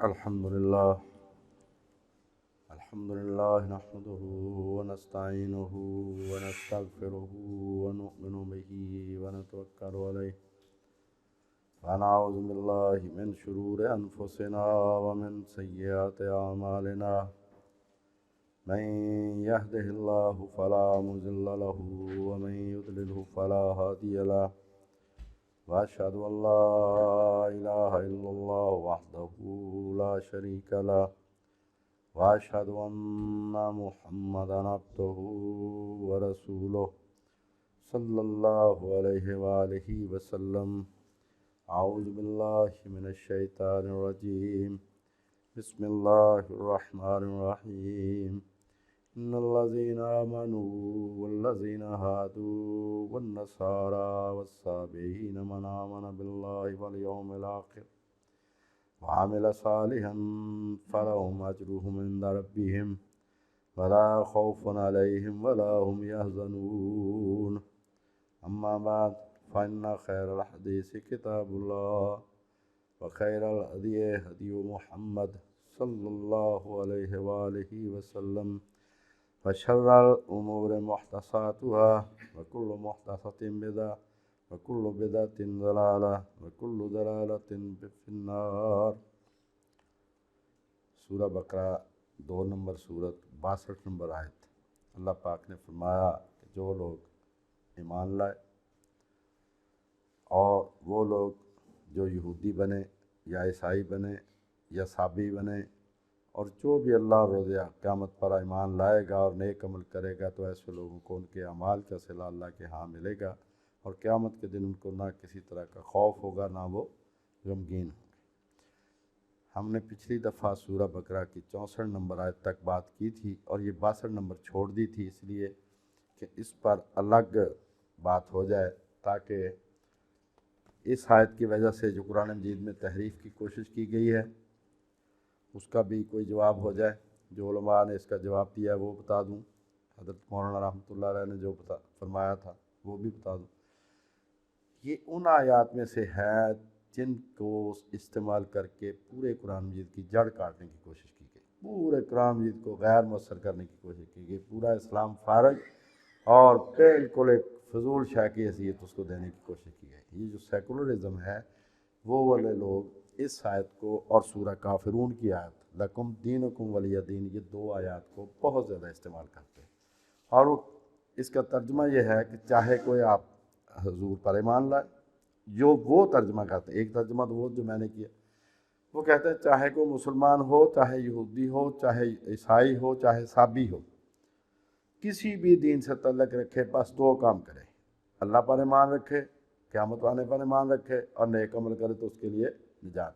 الحمد لله نحمده ونستعينه ونستغفره ونؤمن به ونتوكل عليه ونعوذ بالله من شرور أنفسنا ومن سيئات أعمالنا من يهده الله فلا مضل له ومن يضلله فلا هادي له وأشهد أن لا إله إلا الله وحده لا شريك له وأشهد أن محمدا عبده ورسوله صلى الله عليه وآله وسلم. أعوذ بالله من الشيطان الرجيم. بسم الله الرحمن الرحيم. إن الذين آمنوا والذين هادوا والنصارى والصابئين من آمن بالله واليوم الآخر وعمل صالحا فلهم أجرهم عند ربهم ولا خوف عليهم ولا هم يحزنون. أما بعد فإن خير الحديث كتاب الله وخير الهدي هدي محمد صلى الله عليه وآله وسلم وشر الأمور محدثاتها وكل محدثة بدعة وكل بدعة ضلالة وكل ضلالة في النار. سورہ بقرہ 2 نمبر سورت 62 نمبر آیت. اللہ پاک نے فرمایا کہ جو لوگ ایمان لائے اور وہ لوگ جو یہودی بنے یا عیسائی بنے یا صابی بنے اور جو بھی اللہ روز قیامت پر ایمان لائے گا اور نیک عمل کرے گا تو ایسے لوگوں کو ان کے اعمال کا صلہ اللہ کے ہاں ملے گا اور قیامت کے دن ان کو نہ کسی طرح کا خوف ہوگا نہ وہ غمگین ہوں گے. ہم نے پچھلی دفعہ سورہ بقرہ کی 64 نمبر آیت تک بات کی تھی اور یہ 62 نمبر چھوڑ دی تھی اس لیے کہ اس پر الگ بات ہو جائے تاکہ اس آیت کی وجہ سے جو قرآن مجید میں تحریف کی کوشش کی گئی ہے اس کا بھی کوئی جواب ہو جائے. جو علماء نے اس کا جواب دیا ہے وہ بتا دوں. حضرت مولانا رحمۃ اللہ علیہ نے جو فرمایا تھا وہ بھی بتا دوں. یہ ان آیات میں سے ہے جن کو استعمال کر کے پورے قرآن مجید کی جڑ کاٹنے کی کوشش کی گئی. پورے قرآن مجید کو غیر مؤثر کرنے کی کوشش کی گئی. پورا اسلام فارغ اور بالکل ایک فضول شے کی حیثیت اس کو دینے کی کوشش کی گئی. یہ جو سیکولرزم ہے وہ والے لوگ اس آیت کو اور سورہ کافرون کی آیت لکم دینکم ولی دین یہ 2 آیات کو بہت زیادہ استعمال کرتے ہیں. اور اس کا ترجمہ یہ ہے کہ چاہے کوئی آپ حضور پر ایمان لائے جو وہ ترجمہ کرتے ہیں. ایک ترجمہ تو وہ جو میں نے کیا وہ کہتے ہیں چاہے کوئی مسلمان ہو چاہے یہودی ہو چاہے عیسائی ہو چاہے صابی ہو کسی بھی دین سے تعلق رکھے بس 2 کام کرے. اللہ پر ایمان رکھے قیامت آنے پر ایمان رکھے اور نیک عمل کرے تو اس کے لیے نجات.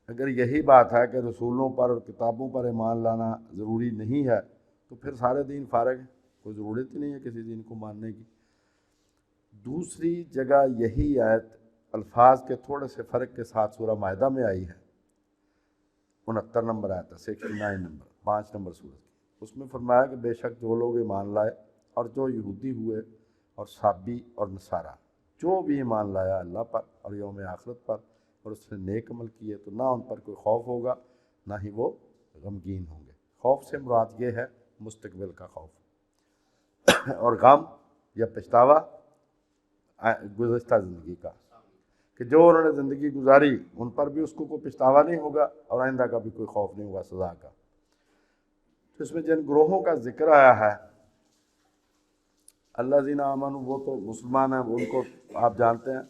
اگر یہی بات ہے کہ رسولوں پر اور کتابوں پر ایمان لانا ضروری نہیں ہے تو پھر سارے دین فارغ ہیں. کوئی ضرورت ہی نہیں ہے کسی دین کو ماننے کی. دوسری جگہ یہی آیت الفاظ کے تھوڑے سے فرق کے ساتھ سورہ مائدہ میں آئی ہے. 69 نمبر آیت ہے 69 نمبر 5 نمبر سورت کی. اس میں فرمایا کہ بے شک جو لوگ ایمان لائے اور جو یہودی ہوئے اور صابی اور نصارہ جو بھی ایمان لایا اللہ پر اور یوم آخرت پر اور اس نے نیک عمل کیے تو نہ ان پر کوئی خوف ہوگا نہ ہی وہ غمگین ہوں گے. خوف سے مراد یہ ہے مستقبل کا خوف اور غم یا پچھتاوا گزشتہ زندگی کا کہ جو انہوں نے زندگی گزاری ان پر بھی اس کو کوئی پچھتاوا نہیں ہوگا اور آئندہ کا بھی کوئی خوف نہیں ہوگا سزا کا. تو اس میں جن گروہوں کا ذکر آیا ہے الذین آمنوا وہ تو مسلمان ہیں ان کو آپ جانتے ہیں.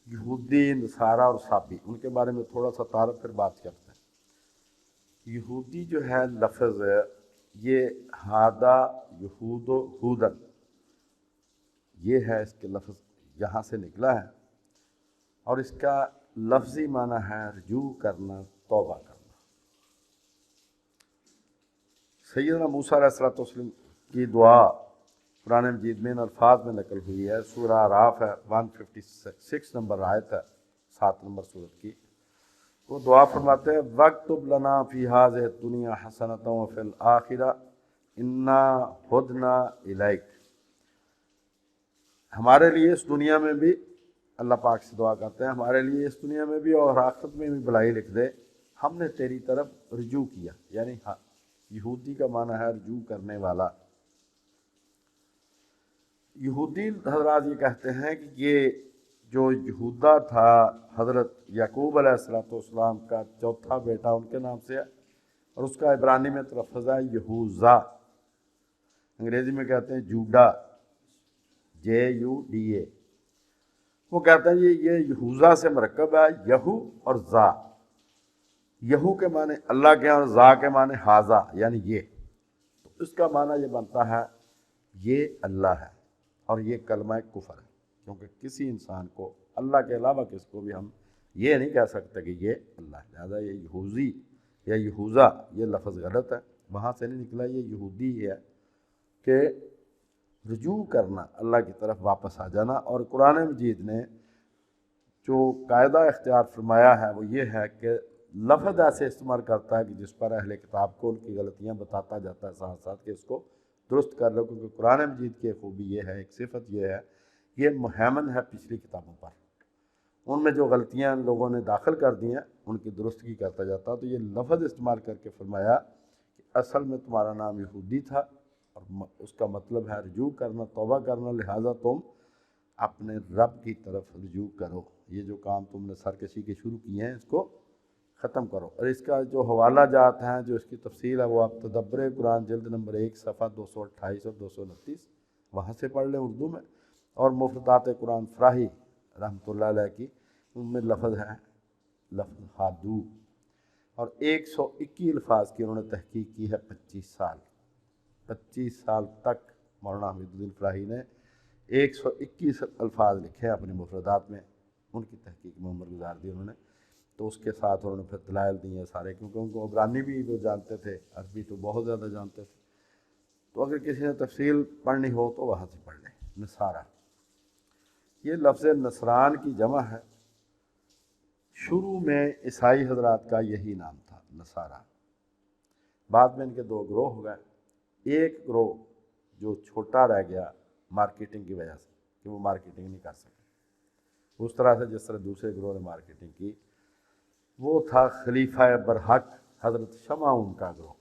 یہودی نصارہ اور صابی ان کے بارے میں تھوڑا سا تعارف پھر بات کرتے ہیں. یہودی جو ہے لفظ ہے یہ ہادہ یہود و ہودن یہ ہے اس کے لفظ یہاں سے نکلا ہے اور اس کا لفظی معنی ہے رجوع کرنا توبہ کرنا. سیدنا موسیٰ علیہ السلام کی دعا قرآن مجید میں الفاظ میں نقل ہوئی ہے. سورہ اعراف ہے 156 نمبر آیت ہے 7 نمبر سورت کی. وہ دعا فرماتے ہیں وَاكْتُبْ لَنَا فِي هَٰذِهِ الدُّنْيَا حَسَنَةً وَفِي الْآخِرَةِ إِنَّا هُدْنَا إِلَيْكَ. ہمارے لیے اس دنیا میں بھی اللہ پاک سے دعا کرتے ہیں ہمارے لیے اس دنیا میں بھی اور آخرت میں بھی بھلائی لکھ دے. ہم نے تیری طرف رجوع کیا، یعنی یہودی کا معنی ہے رجوع کرنے والا۔ یہودی حضرات یہ کہتے ہیں کہ یہ جو یہودا تھا حضرت یعقوب علیہ السلام کا چوتھا بیٹا ان کے نام سے ہے، اور اس کا عبرانی میں تلفظ ہے یہوذا، انگریزی میں کہتے ہیں جوڈا، JUDA۔ وہ کہتے ہیں یہ یہوذا سے مرکب ہے، یہو اور زا، یہو کے معنی اللہ کے اور زا کے معنی ہاذا یعنی یہ، تو اس کا معنی یہ بنتا ہے یہ اللہ ہے، اور یہ کلمہ کفر ہے، کیونکہ کسی انسان کو اللہ کے علاوہ کس کو بھی ہم یہ نہیں کہہ سکتے کہ یہ اللہ ہے، لہٰذا یہ یہوذی یا یہوذا یہ لفظ غلط ہے، وہاں سے نہیں نکلا، یہ یہودی ہے کہ رجوع کرنا، اللہ کی طرف واپس آ جانا۔ اور قرآن مجید نے جو قاعدہ اختیار فرمایا ہے وہ یہ ہے کہ لفظ ایسے استعمال کرتا ہے کہ جس پر اہل کتاب کو ان کی غلطیاں بتاتا جاتا ہے ساتھ ساتھ کہ اس کو درست کر لو، کیونکہ قرآن مجید کی خوبی یہ ہے، ایک صفت یہ ہے، یہ مہیمن ہے پچھلی کتابوں پر، ان میں جو غلطیاں لوگوں نے داخل کر دی ہیں ان کی درستگی کرتا جاتا ہے۔ تو یہ لفظ استعمال کر کے فرمایا کہ اصل میں تمہارا نام یہودی تھا، اور اس کا مطلب ہے رجوع کرنا، توبہ کرنا، لہٰذا تم اپنے رب کی طرف رجوع کرو، یہ جو کام تم نے سرکشی کے شروع کیے ہیں اس کو ختم کرو۔ اور اس کا جو حوالہ جات ہیں، جو اس کی تفصیل ہے، وہ آپ تدبر قرآن جلد نمبر 1 صفحہ 228 اور 229 وہاں سے پڑھ لیں اردو میں، اور مفردات قرآن فراہی رحمۃ اللہ علیہ کی، ان میں لفظ ہے لفظ ہادو، اور 121 الفاظ کی انہوں نے تحقیق کی ہے 25 سال تک مولانا حمید الدین فراہی نے 121 الفاظ لکھے ہیں اپنے مفردات میں، ان کی تحقیق میں عمر گزار دی انہوں نے، تو اس کے ساتھ انہوں نے پھر دلائل دی ہیں سارے، کیونکہ ان کو عبرانی بھی وہ جانتے تھے، عربی تو بہت زیادہ جانتے تھے، تو اگر کسی نے تفصیل پڑھنی ہو تو وہاں سے پڑھ لیں۔ نصارہ، یہ لفظ نصران کی جمع ہے، شروع میں عیسائی حضرات کا یہی نام تھا نصارہ، بعد میں ان کے 2 گروہ ہو گئے، ایک گروہ جو چھوٹا رہ گیا مارکیٹنگ کی وجہ سے کہ وہ مارکیٹنگ نہیں کر سکے اس طرح سے جس طرح دوسرے گروہ نے مارکیٹنگ کی، وہ تھا خلیفہ برحق حضرت شمعون کا گروہ،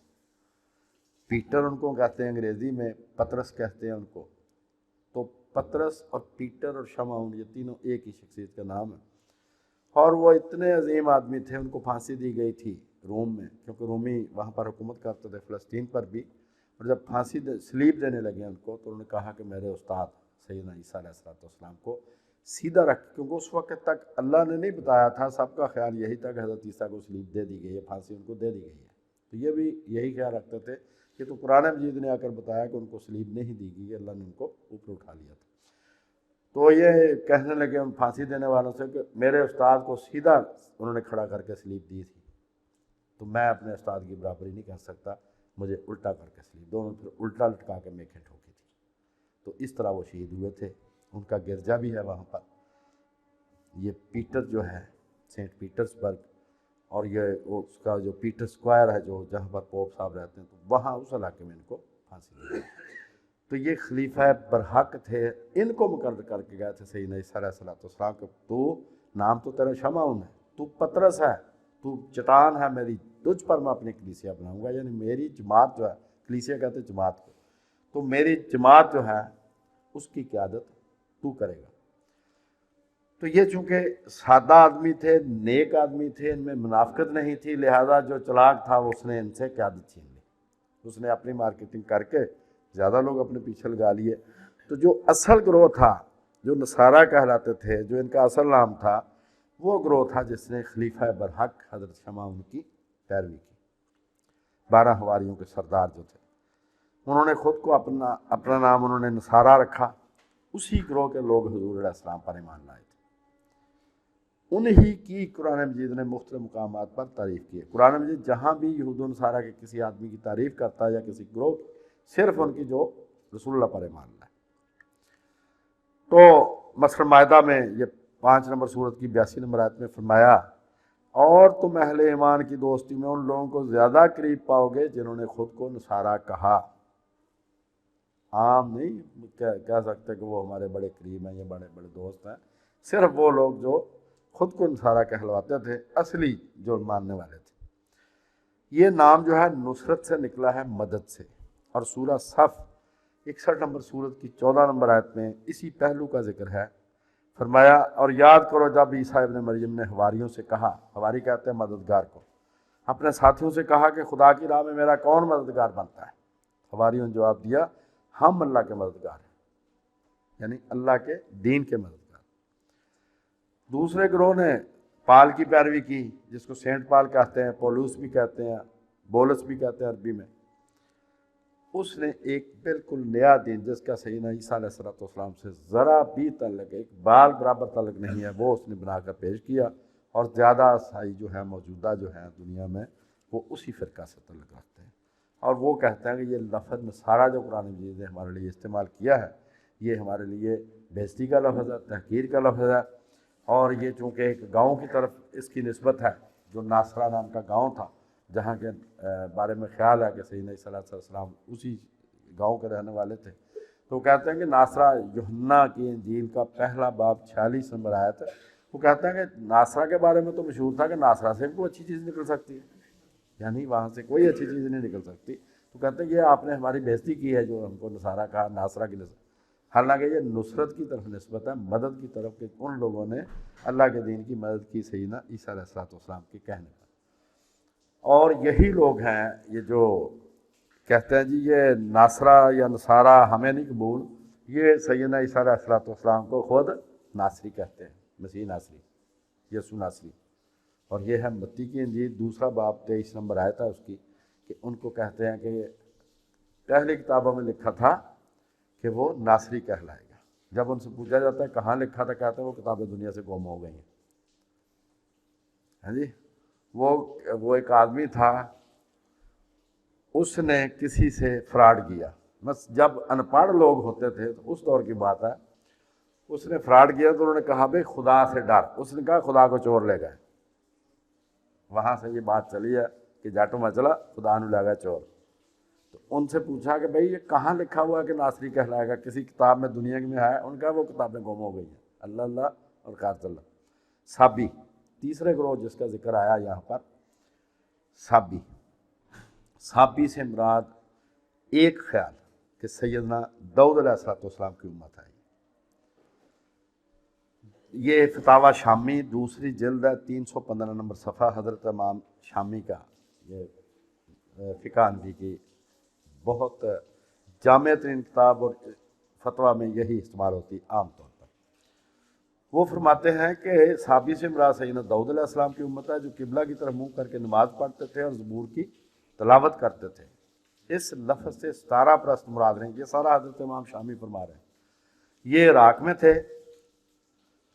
پیٹر ان کو کہتے ہیں، انگریزی میں پطرس کہتے ہیں ان کو، تو پطرس اور پیٹر اور شمعون یہ تینوں ایک ہی شخصیت کا نام ہے، اور وہ اتنے عظیم آدمی تھے، ان کو پھانسی دی گئی تھی روم میں، کیونکہ رومی وہاں پر حکومت کرتے تھے فلسطین پر بھی، اور جب پھانسی سلیب دینے لگے ان کو، تو انہوں نے کہا کہ میرے استاد سیدنا عیسیٰ علیہ السلام کو سیدھا رکھ، کیونکہ اس وقت تک اللہ نے نہیں بتایا تھا، سب کا خیال یہی تھا کہ حضرت عیسیٰ کو سلیب دے دی گئی ہے، پھانسی ان کو دے دی گئی ہے، تو یہ بھی یہی خیال رکھتے تھے کہ تو قرآن مجید نے آ کر بتایا کہ ان کو سلیب نہیں دی گئی، اللہ نے ان کو اوپر اٹھا لیا تھا، تو یہ کہنے لگے ان پھانسی دینے والوں سے کہ میرے استاد کو سیدھا انہوں نے کھڑا کر کے سلیب دی تھی، تو میں اپنے استاد کی برابری نہیں کر سکتا، مجھے الٹا کر کے سلیب، دونوں پھر الٹا لٹکا کے میکھیں ٹھوکی تھی، تو اس طرح وہ شہید ہوئے تھے۔ ان کا گرجا بھی ہے وہاں پر، یہ پیٹر جو ہے سینٹ پیٹرز برگ، اور یہ اس کا جو پیٹر اسکوائر ہے جو جہاں پر پوپ صاحب رہتے ہیں، تو وہاں اس علاقے میں ان کو پھانسی دی۔ تو یہ خلیفہ برحق تھے، ان کو مقرر کر کے گئے تھے سیدنا عیسیٰ علیہ السلام کہ تو نام تو تیرا شمعون ہے، تو پطرس ہے، تو چٹان ہے، میری تجھ پر میں اپنی کلیسیا بناؤں گا، یعنی میری جماعت جو ہے، کلیسیا کہتے ہیں جماعت کو، تو میری جماعت جو ہے اس کی قیادت تو کرے گا۔ تو یہ چونکہ سادہ آدمی تھے، نیک آدمی تھے، ان میں منافقت نہیں تھی، لہذا جو چلاک تھا اس نے ان سے قیادت چھین لی، اس نے اپنی مارکیٹنگ کر کے زیادہ لوگ اپنے پیچھے لگا لیے۔ تو جو اصل گروہ تھا، جو نصارہ کہلاتے تھے، جو ان کا اصل نام تھا، وہ گروہ تھا جس نے خلیفہ برحق حضرت شمعون کی پیروی کی، 12 حواریوں کے سردار جو تھے، انہوں نے خود کو اپنا نام انہوں نے نصارہ رکھا، اسی گروہ کے لوگ حضور علیہ السلام پر ایمان لائے تھے، انہی کی قرآن مجید نے مختلف مقامات پر تعریف کی ہے۔ قرآن مجید جہاں بھی یہود و نصارہ کے کسی آدمی کی تعریف کرتا ہے یا کسی گروہ کی، صرف ان کی جو رسول اللہ پر ایمان لائے۔ تو مثلا مائدہ میں یہ 5 نمبر سورت کی 82 نمبر آیت میں فرمایا، اور تم اہل ایمان کی دوستی میں ان لوگوں کو زیادہ قریب پاؤ گے جنہوں نے خود کو نصارہ کہا۔ عام نہیں کہہ سکتے کہ وہ ہمارے بڑے قریب ہیں یا بڑے بڑے دوست ہیں، صرف وہ لوگ جو خود کو نصارہ کہلواتے تھے، اصلی جو ماننے والے تھے۔ یہ نام جو ہے نصرت سے نکلا ہے، مدد سے، اور سورہ صف 61 نمبر سورت کی 14 نمبر آیت میں اسی پہلو کا ذکر ہے۔ فرمایا اور یاد کرو جب عیسیٰ ابن مریم نے حواریوں سے کہا، حواری کہتے ہیں مددگار کو، اپنے ساتھیوں سے کہا کہ خدا کی راہ میں میرا کون مددگار بنتا ہے؟ حواریوں نے جواب دیا، ہم اللہ کے مددگار ہیں، یعنی اللہ کے دین کے مددگار۔ دوسرے گروہ نے پال کی پیروی کی، جس کو سینٹ پال کہتے ہیں، پولوس بھی کہتے ہیں، بولس بھی کہتے ہیں عربی میں۔ اس نے ایک بالکل نیا دین جس کا سیدنا عیسیٰ علیہ السلام سے ذرا بھی تعلق، ایک بال برابر تعلق نہیں ہے، وہ اس نے بنا کر پیش کیا، اور زیادہ عیسائی جو ہے موجودہ جو ہیں دنیا میں وہ اسی فرقہ سے تعلق رکھتے ہیں، اور وہ کہتے ہیں کہ یہ لفظ نصارہ جو قرآن مجید نے ہمارے لیے استعمال کیا ہے یہ ہمارے لیے بےزتی کا لفظ ہے، تحقیر کا لفظ ہے، اور یہ چونکہ ایک گاؤں کی طرف اس کی نسبت ہے جو ناصرہ نام کا گاؤں تھا، جہاں کے بارے میں خیال ہے کہ سیدنا عیسیٰ علیہ السلام اسی گاؤں کے رہنے والے تھے، تو کہتے ہیں کہ ناصرہ یوحنا کی انجیل کا پہلا باب 46 نمبر آیت ہے، وہ کہتے ہیں کہ ناصرہ کے بارے میں تو مشہور تھا کہ ناصرہ سے بھی کوئی اچھی چیز نکل سکتی ہے، یعنی وہاں سے کوئی اچھی چیز نہیں نکل سکتی، تو کہتے ہیں کہ آپ نے ہماری بےزتی کی ہے جو ہم کو نصارہ کہا، ناصرہ کی نسبت، حالانکہ یہ نصرت کی طرف نسبت ہے، مدد کی طرف، کہ ان لوگوں نے اللہ کے دین کی مدد کی سیدنا عیسیٰ علیہ السلام کے کہنے پر۔ اور یہی لوگ ہیں یہ جو کہتے ہیں جی یہ ناصرہ یا نصارہ ہمیں نہیں قبول، یہ سیدنا عیسیٰ علیہ السلام کو خود ناصری کہتے ہیں، مسیح ناصری، یسوع ناصری، اور یہ ہے متی کی انجیل دوسرا باب 23 نمبر آیت ہے اس کی، کہ ان کو کہتے ہیں کہ پہلی کتابوں میں لکھا تھا کہ وہ ناصری کہلائے گا۔ جب ان سے پوچھا جاتا ہے کہاں لکھا تھا، کہتے ہیں وہ کتابیں دنیا سے گم ہو گئی ہیں۔ ہاں جی، وہ ایک آدمی تھا، اس نے کسی سے فراڈ کیا، بس جب ان پڑھ لوگ ہوتے تھے تو اس دور کی بات ہے، اس نے فراڈ کیا تو انہوں نے کہا بھائی خدا سے ڈر، اس نے کہا خدا کو چور لے گئے، وہاں سے یہ بات چلی ہے کہ جاٹو مچلا خدا نو لے گا چور۔ تو ان سے پوچھا کہ بھائی یہ کہاں لکھا ہوا ہے کہ ناصری کہلائے گا، کسی کتاب میں دنیا میں ہے؟ ان کا وہ کتابیں گم ہو گئی ہیں، اللہ اللہ اور قارت اللہ۔ صابی، تیسرے گروہ جس کا ذکر آیا یہاں پر، صابی سے مراد ایک خیال کہ سیدنا داؤد علیہ السلام کی امت ہے۔ یہ فتاوی شامی دوسری جلد ہے، 315 نمبر صفحہ، حضرت امام شامی کا، یہ فقہ حنفی کی بہت جامع ترین کتاب، اور فتویٰ میں یہی استعمال ہوتی عام طور پر۔ وہ فرماتے ہیں کہ صحابی سے مراد سیدنا داؤد علیہ السلام کی امت ہے جو قبلہ کی طرف منہ کر کے نماز پڑھتے تھے اور زبور کی تلاوت کرتے تھے۔ اس لفظ سے ستارہ پرست مراد نہیں، یہ سارا حضرت امام شامی فرما رہے ہیں۔ یہ عراق میں تھے،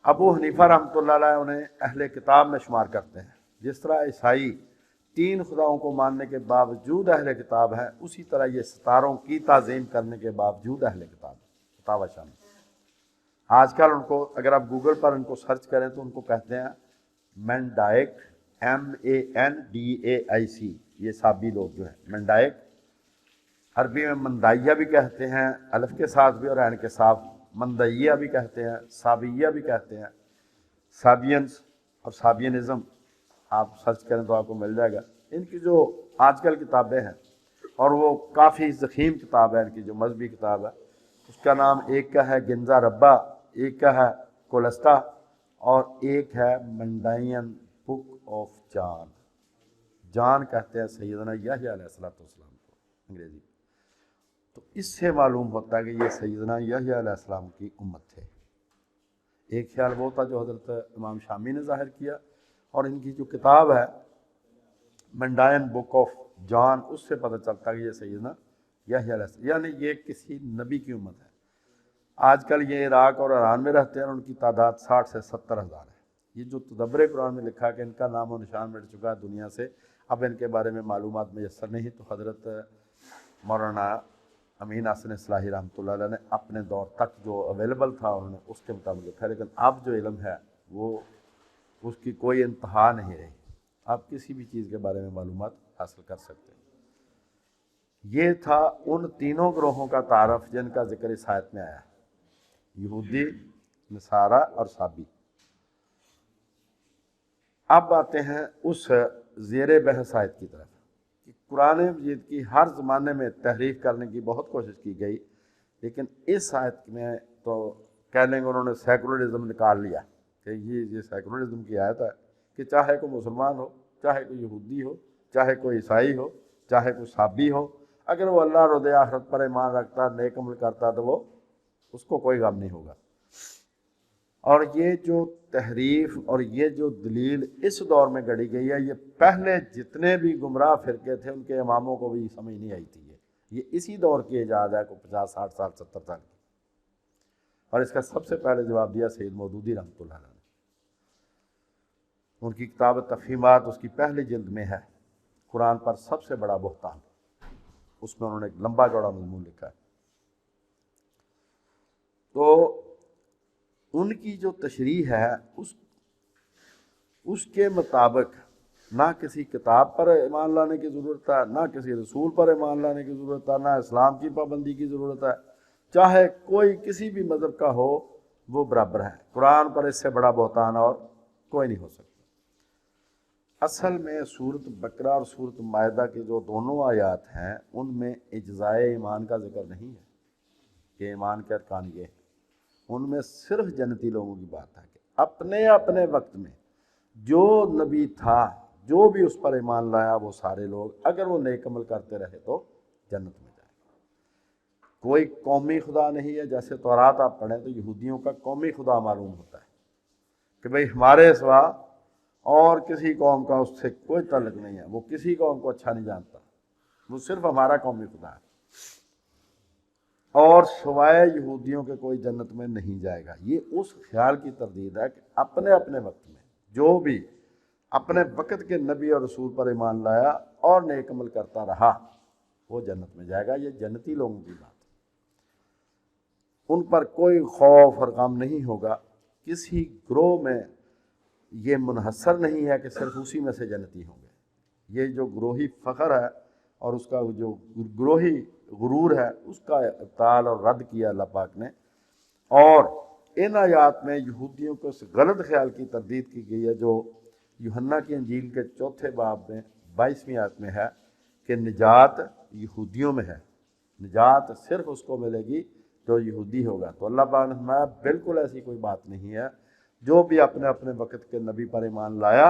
ابو حنیفہ رحمۃ اللہ علیہ انہیں اہل کتاب میں شمار کرتے ہیں۔ جس طرح عیسائی 3 خداؤں کو ماننے کے باوجود اہل کتاب ہے، اسی طرح یہ ستاروں کی تعظیم کرنے کے باوجود اہل کتاب ہے، فتاوی شامی۔ آج کل ان کو اگر آپ گوگل پر ان کو سرچ کریں تو ان کو کہتے ہیں مینڈائک، MANDAIC، یہ صابی لوگ جو ہیں مینڈائک، عربی میں مندائیہ بھی کہتے ہیں، الف کے ساتھ بھی اور عین کے ساتھ، مندائیہ بھی کہتے ہیں، صابیہ بھی کہتے ہیں، صابینز اور صابینزم، آپ سرچ کریں تو آپ کو مل جائے گا۔ ان کی جو آج کل کتابیں ہیں، اور وہ کافی ضخیم کتاب ہے ان کی جو مذہبی کتاب ہے، اس کا نام ایک کا ہے گنزا ربا، ایک کا ہے کولسٹا، اور ایک ہے منڈائین بک آف جان۔ جان کہتے ہیں سیدنا یحییٰ علیہ السلام کو انگریزی۔ تو اس سے معلوم ہوتا ہے کہ یہ سیدنا یحییٰ علیہ السلام کی امت تھے۔ ایک خیال وہ تھا جو حضرت امام شامی نے ظاہر کیا، اور ان کی جو کتاب ہے منڈائن بک آف جان، اس سے پتہ چلتا ہے کہ یہ سیدنا یحییٰ علیہ السلام، یعنی یہ کسی نبی کی امت ہے۔ آج کل یہ عراق اور ایران میں رہتے ہیں، اور ان کی تعداد 60 سے 70 ہزار ہے۔ یہ جو تدبر قرآن میں لکھا کہ ان کا نام و نشان مٹ چکا ہے دنیا سے، اب ان کے بارے میں معلومات میسر نہیں، تو حضرت مولانا امین حسن اصلاحی رحمۃ اللہ علیہ نے اپنے دور تک جو اویلیبل تھا انہوں نے اس کے مطابق لکھا، لیکن اب جو علم ہے وہ اس کی کوئی انتہا نہیں رہی، آپ کسی بھی چیز کے بارے میں معلومات حاصل کر سکتے ہیں۔ یہ تھا ان تینوں گروہوں کا تعارف جن کا ذکر اس آیت میں آیا ہے، یہودی، نصارہ اور صابی۔ اب آتے ہیں اس زیر بحث آیت کی طرف۔ قرآن مجید کی ہر زمانے میں تحریف کرنے کی بہت کوشش کی گئی، لیکن اس آیت میں تو کہہ لیں گے انہوں نے سیکولرزم نکال لیا کہ یہ سیکولرزم کی آیت ہے کہ چاہے کوئی مسلمان ہو، چاہے کوئی یہودی ہو، چاہے کوئی عیسائی ہو، چاہے کوئی صابی ہو، اگر وہ اللہ روز آخرت پر ایمان رکھتا، نیک عمل کرتا، تو وہ اس کو کوئی غم نہیں ہوگا۔ اور یہ جو تحریف اور یہ جو دلیل اس دور میں گڑھی گئی ہے، یہ پہلے جتنے بھی گمراہ فرقے تھے ان کے اماموں کو بھی سمجھ نہیں آئی تھی۔ یہ اسی دور کی ایجاد ہے، کوئی 50 60 سال 70 سال کی، اور اس کا سب سے پہلے جواب دیا سید مودودی رحمۃ اللہ علیہ نے۔ ان کی کتاب تفہیمات اس کی پہلی جلد میں ہے، قرآن پر سب سے بڑا بہتان، اس میں انہوں نے ایک لمبا چوڑا مضمون لکھا ہے۔ تو ان کی جو تشریح ہے اس کے مطابق نہ کسی کتاب پر ایمان لانے کی ضرورت ہے، نہ کسی رسول پر ایمان لانے کی ضرورت ہے، نہ اسلام کی پابندی کی ضرورت ہے، چاہے کوئی کسی بھی مذہب کا ہو وہ برابر ہے۔ قرآن پر اس سے بڑا بہتان اور کوئی نہیں ہو سکتا۔ اصل میں سورۃ بقرہ اور سورۃ مائدہ کی جو دونوں آیات ہیں ان میں اجزائے ایمان کا ذکر نہیں ہے کہ ایمان کے ارکان یہ ہیں، ان میں صرف جنتی لوگوں کی بات ہے کہ اپنے اپنے وقت میں جو نبی تھا، جو بھی اس پر ایمان لایا، وہ سارے لوگ اگر وہ نیک عمل کرتے رہے تو جنت میں جائیں۔ کوئی قومی خدا نہیں ہے، جیسے تورات آپ پڑھیں تو یہودیوں کا قومی خدا معلوم ہوتا ہے کہ بھئی ہمارے سوا اور کسی قوم کا اس سے کوئی تعلق نہیں ہے، وہ کسی قوم کو اچھا نہیں جانتا، وہ صرف ہمارا قومی خدا ہے، اور سوائے یہودیوں کے کوئی جنت میں نہیں جائے گا۔ یہ اس خیال کی تردید ہے کہ اپنے اپنے وقت میں جو بھی اپنے وقت کے نبی اور رسول پر ایمان لایا اور نیک عمل کرتا رہا وہ جنت میں جائے گا۔ یہ جنتی لوگوں کی بات ہے، ان پر کوئی خوف اور غم نہیں ہوگا۔ کسی گروہ میں یہ منحصر نہیں ہے کہ صرف اسی میں سے جنتی ہوں گے۔ یہ جو گروہی فخر ہے اور اس کا جو گروہی غرور ہے اس کا ابطال اور رد کیا اللہ پاک نے، اور ان آیات میں یہودیوں کو اس غلط خیال کی تردید کی گئی ہے جو یوحنا کی انجیل کے 4 باب میں 22ویں آیت میں ہے کہ نجات یہودیوں میں ہے، نجات صرف اس کو ملے گی جو یہودی ہوگا۔ تو اللہ پاک نے فرمایا بالکل ایسی کوئی بات نہیں ہے، جو بھی اپنے اپنے وقت کے نبی پر ایمان لایا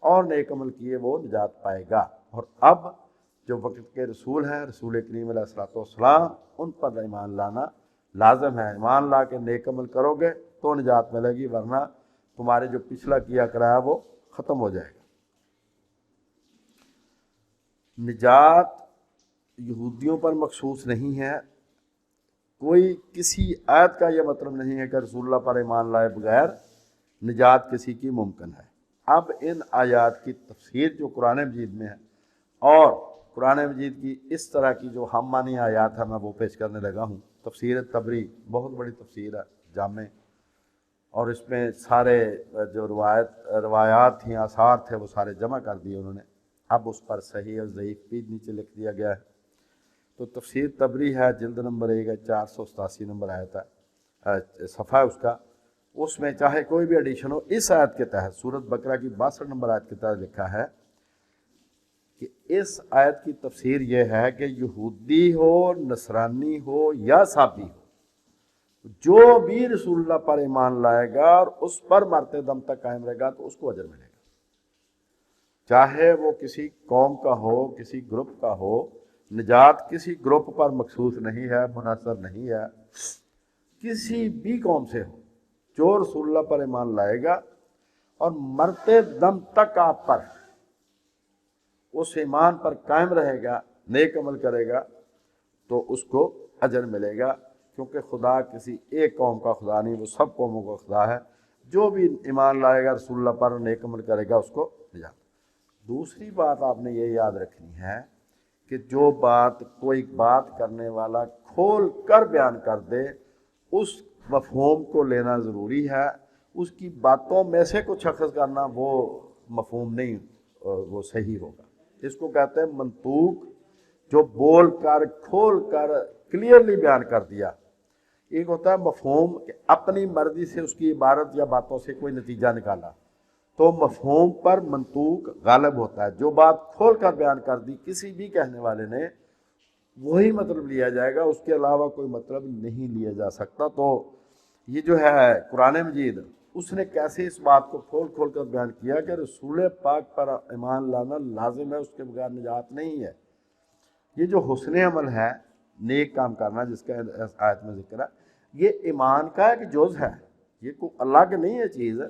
اور نیک عمل کیے وہ نجات پائے گا۔ اور اب جو وقت کے رسول ہیں، رسول کریم علیہ الصلوۃ والسلام، ان پر ایمان لانا لازم ہے۔ ایمان لا کے نیک عمل کرو گے تو نجات ملے گی، ورنہ تمہارے جو پچھلا کیا کرایا وہ ختم ہو جائے گا۔ نجات یہودیوں پر مخصوص نہیں ہے، کوئی کسی آیت کا یہ مطلب نہیں ہے کہ رسول اللہ پر ایمان لائے بغیر نجات کسی کی ممکن ہے۔ اب ان آیات کی تفسیر جو قرآن مجید میں ہے اور قرآن مجید کی اس طرح کی جو ہم معنی آیات ہے میں وہ پیش کرنے لگا ہوں۔ تفسیر تبری بہت بڑی تفسیر ہے، جامع، اور اس میں سارے جو روایات تھیں، آثار تھے، وہ سارے جمع کر دیے انہوں نے۔ اب اس پر صحیح اور ضعیف بھی نیچے لکھ دیا گیا ہے۔ تو تفسیر تبری ہے، جلد نمبر 1 ہے، 487 نمبر آیت ہے، صفحہ ہے اس کا۔ اس میں چاہے کوئی بھی ایڈیشن ہو، اس آیت کے تحت سورۃ بقرہ کی 62 نمبر آیت کے تحت لکھا ہے کہ اس آیت کی تفسیر یہ ہے کہ یہودی ہو، نصرانی ہو یا صابی ہو، جو بھی رسول اللہ پر ایمان لائے گا اور اس پر مرتے دم تک قائم رہے گا تو اس کو اجر ملے گا، چاہے وہ کسی قوم کا ہو، کسی گروپ کا ہو۔ نجات کسی گروپ پر مخصوص نہیں ہے، منحصر نہیں ہے، کسی بھی قوم سے ہو، جو رسول اللہ پر ایمان لائے گا اور مرتے دم تک آپ پر اس ایمان پر قائم رہے گا، نیک عمل کرے گا تو اس کو اجر ملے گا، کیونکہ خدا کسی ایک قوم کا خدا نہیں، وہ سب قوموں کا خدا ہے۔ جو بھی ایمان لائے گا رسول اللہ پر، نیک عمل کرے گا، اس کو نجات۔ دوسری بات آپ نے یہ یاد رکھنی ہے کہ جو بات کوئی بات کرنے والا کھول کر بیان کر دے اس مفہوم کو لینا ضروری ہے، اس کی باتوں میں سے کچھ اخذ کرنا وہ مفہوم نہیں، وہ صحیح ہوگا۔ اس کو کہتے ہیں منطوق، جو بول کر کھول کر کلیئرلی بیان کر دیا۔ ایک ہوتا ہے مفہوم کہ اپنی مرضی سے اس کی عبارت یا باتوں سے کوئی نتیجہ نکالا، تو مفہوم پر منطوق غالب ہوتا ہے. جو بات کھول کر بیان کر دی کسی بھی کہنے والے نے وہی مطلب لیا جائے گا، اس کے علاوہ کوئی مطلب نہیں لیا جا سکتا. تو یہ جو ہے قرآن مجید، اس نے کیسے اس بات کو کھول کھول کر بیان کیا کہ رسول پاک پر ایمان لانا لازم ہے، اس کے بغیر نجات نہیں ہے. یہ جو حسن عمل ہے، نیک کام کرنا، جس کا آیت میں ذکر ہے، یہ ایمان کا ایک جز ہے، یہ کوئی اللہ کے نہیں ہے چیز.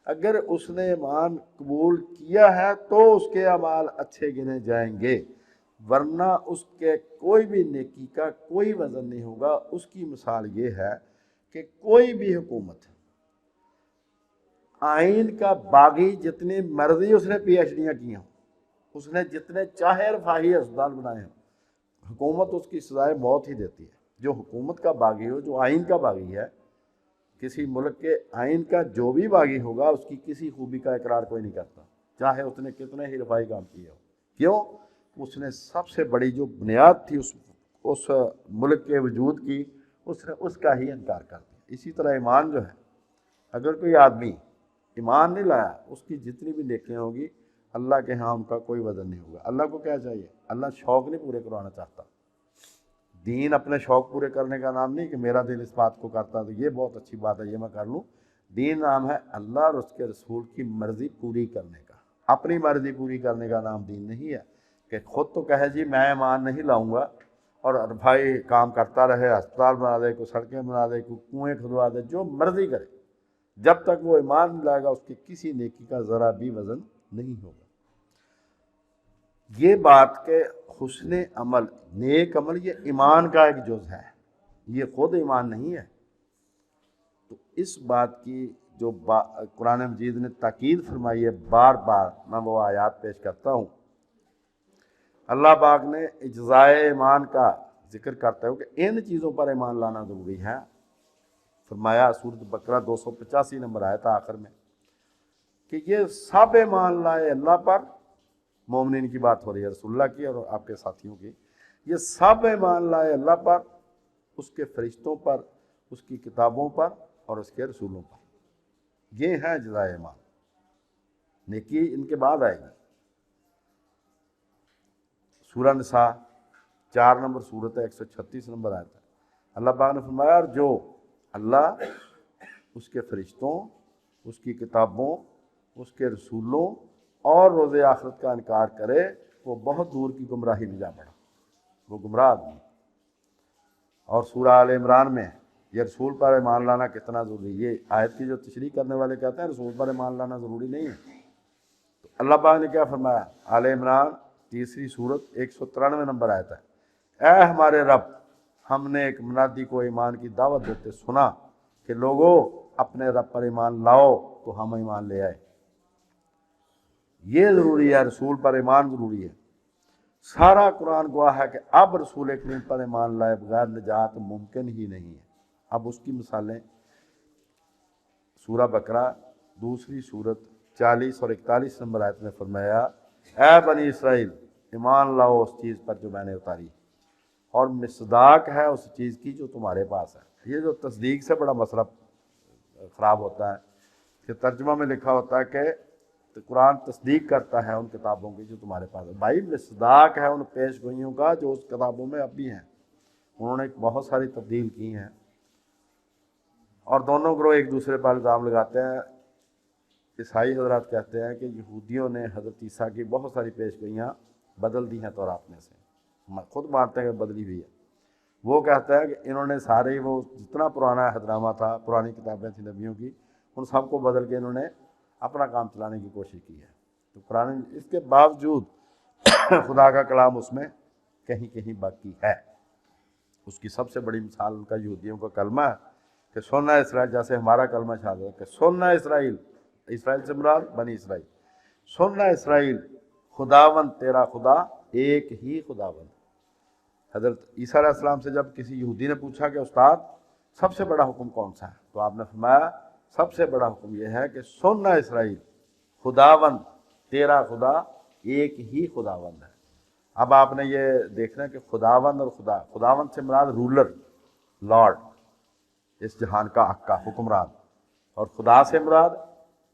اگر اس نے ایمان قبول کیا ہے تو اس کے اعمال اچھے گنے جائیں گے، ورنہ اس کے کوئی بھی نیکی کا کوئی وزن نہیں ہوگا. اس کی مثال یہ ہے کہ کوئی بھی حکومت آئین کا باغی جتنی مرضی اس نے پی ایچ ڈیاں کی ہوں، اس نے جتنے چاہے رفاہی اسپتال بنائے ہوں، حکومت اس کی سزائے موت ہی دیتی ہے. جو حکومت کا باغی ہو، جو آئین کا باغی ہے، کسی ملک کے آئین کا جو بھی باغی ہوگا، اس کی کسی خوبی کا اقرار کوئی نہیں کرتا، چاہے اس نے کتنے ہی رفاہی کام کیے ہو. کیوں؟ اس نے سب سے بڑی جو بنیاد تھی اس ملک کے وجود کی، اس نے اس کا ہی انکار کر دیا. اسی طرح ایمان جو ہے، اگر کوئی آدمی ایمان نہیں لایا، اس کی جتنی بھی نیکیاں ہوگی اللہ کے ہاں ان کا کوئی وزن نہیں ہوگا. اللہ کو کیا چاہیے؟ اللہ شوق نہیں پورے کروانا چاہتا. دین اپنے شوق پورے کرنے کا نام نہیں کہ میرا دل اس بات کو کرتا تو یہ بہت اچھی بات ہے، یہ میں کر لوں. دین نام ہے اللہ اور اس کے رسول کی مرضی پوری کرنے کا. اپنی مرضی پوری کرنے کا نام دین نہیں ہے کہ خود تو کہے جی میں ایمان نہیں لاؤں گا اور بھائی کام کرتا رہے، ہسپتال بنا دے، کوئی سڑکیں بنا دے، کوئی کنویں کھدوا دے، جو مرضی کرے. جب تک وہ ایمان نہیں لائے گا اس کی کسی نیکی کا ذرا بھی وزن نہیں ہوگا. یہ بات کہ حسن عمل، نیک عمل، یہ ایمان کا ایک جز ہے، یہ خود ایمان نہیں ہے. تو اس بات کی جو قرآن مجید نے تاکید فرمائی ہے بار بار، میں وہ آیات پیش کرتا ہوں. اللہ پاک نے اجزائے ایمان کا ذکر کرتے ہوئے کہ ان چیزوں پر ایمان لانا ضروری ہے. فرمایا سورۃ بقرہ 285 نمبر آیت آخر میں کہ یہ سب ایمان لائے اللہ پر. مومنین کی بات ہو رہی ہے، رسول اللہ کی اور آپ کے ساتھیوں کی. یہ سب ایمان لائے اللہ پر، اس کے فرشتوں پر، اس کی کتابوں پر اور اس کے رسولوں پر. یہ ہے جزائے ایمان. نیکی ان کے بعد آئے گی. سورہ نساء 4 نمبر سورت ہے، 136 نمبر آیت ہے. اللہ پاک نے فرمایا اور جو اللہ، اس کے فرشتوں، اس کی کتابوں، اس کے رسولوں اور روز آخرت کا انکار کرے وہ بہت دور کی گمراہی میں جا پڑا، وہ گمراہ آدمی. اور سورہ آل عمران میں یہ رسول پر ایمان لانا کتنا ضروری. یہ آیت کی جو تشریح کرنے والے کہتے ہیں رسول پر ایمان لانا ضروری نہیں ہے. تو اللہ پاک نے کیا فرمایا؟ آل عمران 3 سورت 193 نمبر آیت ہے، اے ہمارے رب، ہم نے ایک منادی کو ایمان کی دعوت دیتے سنا کہ لوگوں اپنے رب پر ایمان لاؤ، تو ہم ایمان لے آئے. یہ ضروری ہے، رسول پر ایمان ضروری ہے. سارا قرآن گواہ ہے کہ اب رسول کریم پر ایمان لائے بغیر نجات ممکن ہی نہیں ہے. اب اس کی مثالیں سورہ بقرہ 2 سورت 40 اور 41 نمبر آیت میں فرمایا، اے بنی اسرائیل، ایمان لاؤ اس چیز پر جو میں نے اتاری اور مصداق ہے اس چیز کی جو تمہارے پاس ہے. یہ جو تصدیق سے بڑا مسئلہ خراب ہوتا ہے کہ ترجمہ میں لکھا ہوتا ہے کہ قرآن تصدیق کرتا ہے ان کتابوں کی جو تمہارے پاس ہے. بھائی مصداق ہے ان پیش گوئیوں کا جو اس کتابوں میں اب بھی ہیں. انہوں نے بہت ساری تبدیل کی ہیں اور دونوں گروہ ایک دوسرے پر الزام لگاتے ہیں. عیسائی حضرات کہتے ہیں کہ یہودیوں نے حضرت عیسیٰ کی بہت ساری پیش گوئیاں بدل دی ہیں تورات میں سے. خود مانتے ہیں کہ بدلی ہوئی ہے. وہ کہتا ہے کہ انہوں نے سارے وہ جتنا پرانا عہدنامہ تھا، پرانی کتابیں تھیں نبیوں کی، ان سب کو بدل کے انہوں نے اپنا کام چلانے کی کوشش کی ہے. تو قرآن اس کے باوجود خدا کا کلام اس میں کہیں کہیں باقی ہے. اس کی سب سے بڑی مثال ان کا یہودیوں کا کلمہ ہے کہ سننا اسرائیل، جیسے ہمارا کلمہ شہادت ہے کہ سننا اسرائیل، اسرائیل سے مراد بنی اسرائیل، سننا اسرائیل، خداوند تیرا خدا ایک ہی خداوند. حضرت عیسیٰ علیہ السلام سے جب کسی یہودی نے پوچھا کہ استاد سب سے بڑا حکم کون سا ہے، تو آپ نے فرمایا سب سے بڑا حکم یہ ہے کہ سننا اسرائیل، خداوند تیرا خدا ایک ہی خداوند ہے. اب آپ نے یہ دیکھنا ہے کہ خداوند اور خداوند سے مراد رولر، لارڈ، اس جہان کا آقا، حکمران، اور خدا سے مراد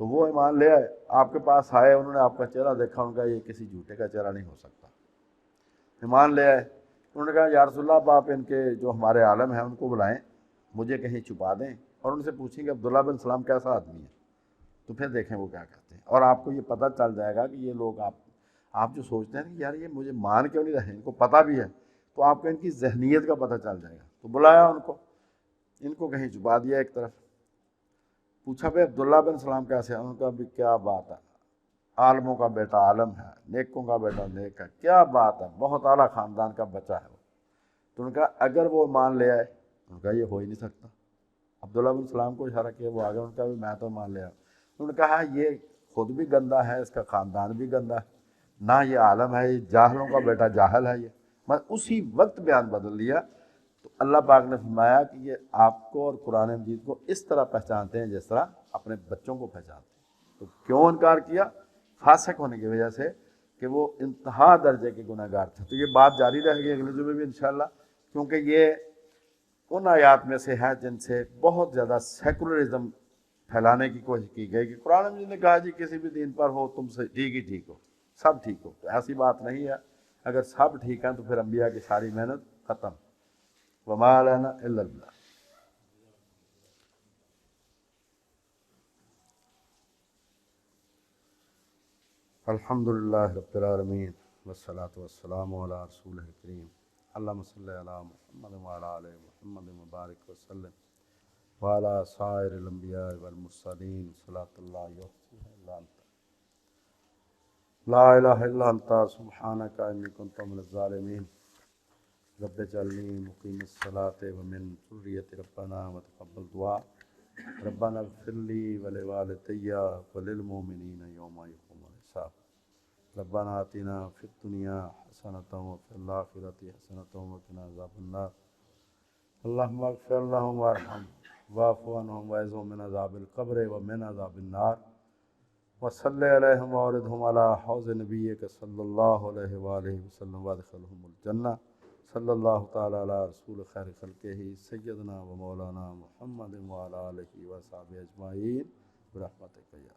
تو وہ ایمان لے آئے، آپ کے پاس آئے، انہوں نے آپ کا چہرہ دیکھا، ان کا یہ کسی جھوٹے کا چہرہ نہیں ہو سکتا، ایمان لے آئے۔ انہوں نے کہا یا رسول اللہ آپ ان کے جو ہمارے عالم ہیں ان کو بلائیں، مجھے کہیں چھپا دیں اور ان سے پوچھیں کہ عبداللہ بن سلام کیسا آدمی ہے، تو پھر دیکھیں وہ کیا کہتے ہیں، اور آپ کو یہ پتہ چل جائے گا کہ یہ لوگ آپ جو سوچتے ہیں کہ یار یہ مجھے مان کیوں نہیں رہے، ان کو پتہ بھی ہے، تو آپ کو ان کی ذہنیت کا پتہ چل جائے گا۔ تو بلایا ان کو کہیں چھپا دیا ایک طرف، پوچھا بھائی عبداللہ بن سلام کیسے ہیں، ان کا بھی کیا بات ہے، عالموں کا بیٹا عالم ہے، نیکوں کا بیٹا نیک ہے، کیا بات ہے، بہت اعلیٰ خاندان کا بچہ ہے وہ۔ تو ان کا اگر وہ مان لے آئے، ان کا یہ ہو ہی نہیں سکتا۔ عبداللہ بن سلام کو اشارہ کیا، وہ آگے، ان کا بھی میں تو مان لیا۔ انہوں نے کہا یہ خود بھی گندہ ہے، اس کا خاندان بھی گندہ ہے، نہ یہ عالم ہے، یہ جاہلوں کا بیٹا جاہل ہے یہ۔ میں اسی وقت بیان بدل لیا۔ تو اللہ پاک نے فرمایا کہ یہ آپ کو اور قرآن مجید کو اس طرح پہچانتے ہیں جس طرح اپنے بچوں کو پہچانتے ہیں۔ تو کیوں انکار کیا؟ فاسق ہونے کی وجہ سے کہ وہ انتہا درجے کے گناہ گار تھے۔ تو یہ بات جاری رہے گی اگلے جمعے بھی انشاءاللہ، کیونکہ یہ ان آیات میں سے ہے جن سے بہت زیادہ سیکولرزم پھیلانے کی کوشش کی گئی کہ قرآن مجید نے کہا جی کسی بھی دین پر ہو تم سے ٹھیک ہی ٹھیک ہو، سب ٹھیک ہو۔ تو ایسی بات نہیں ہے، اگر سب ٹھیک ہیں تو پھر انبیاء کی ساری محنت ختم۔ وما علینا الا البلاغ۔ الحمد للہ رب العالمین والصلاة والسلام علی رسول الکریم، اللہم صلی علی محمد وعلی آل محمد مبارک وسلم وعلی سائر الانبیاء والمرسلین، صلاۃ اللہ یحصیہا الا انت، لا الہ الا انت سبحانک انی کنت من الظالمین، رب اجعلنی مقیم الصلاۃ ومن ذریتی ربنا وتقبل دعا، ربنا اغفر لی ولوالدی وللمؤمنین یوم یقوم الحساب، ربنا آتنا فی الدنیا حسنۃ وفی الآخرۃ حسنۃ وقنا عذاب النار، اللہم اغفر لہم وارحمہم واعف عنہم وعصمہم من عذاب القبر ومن عذاب النار، وصلی علیہم واوردہم علی حوض نبیک صلی اللہ علیہ وآلہ وسلم وادخلہم الجنہ، صلی اللہ تعالی علی رسول خیر خلقہ سیدنا و مولانا محمد وعلی آلہ وصحبہ اجمعین برحمتک یا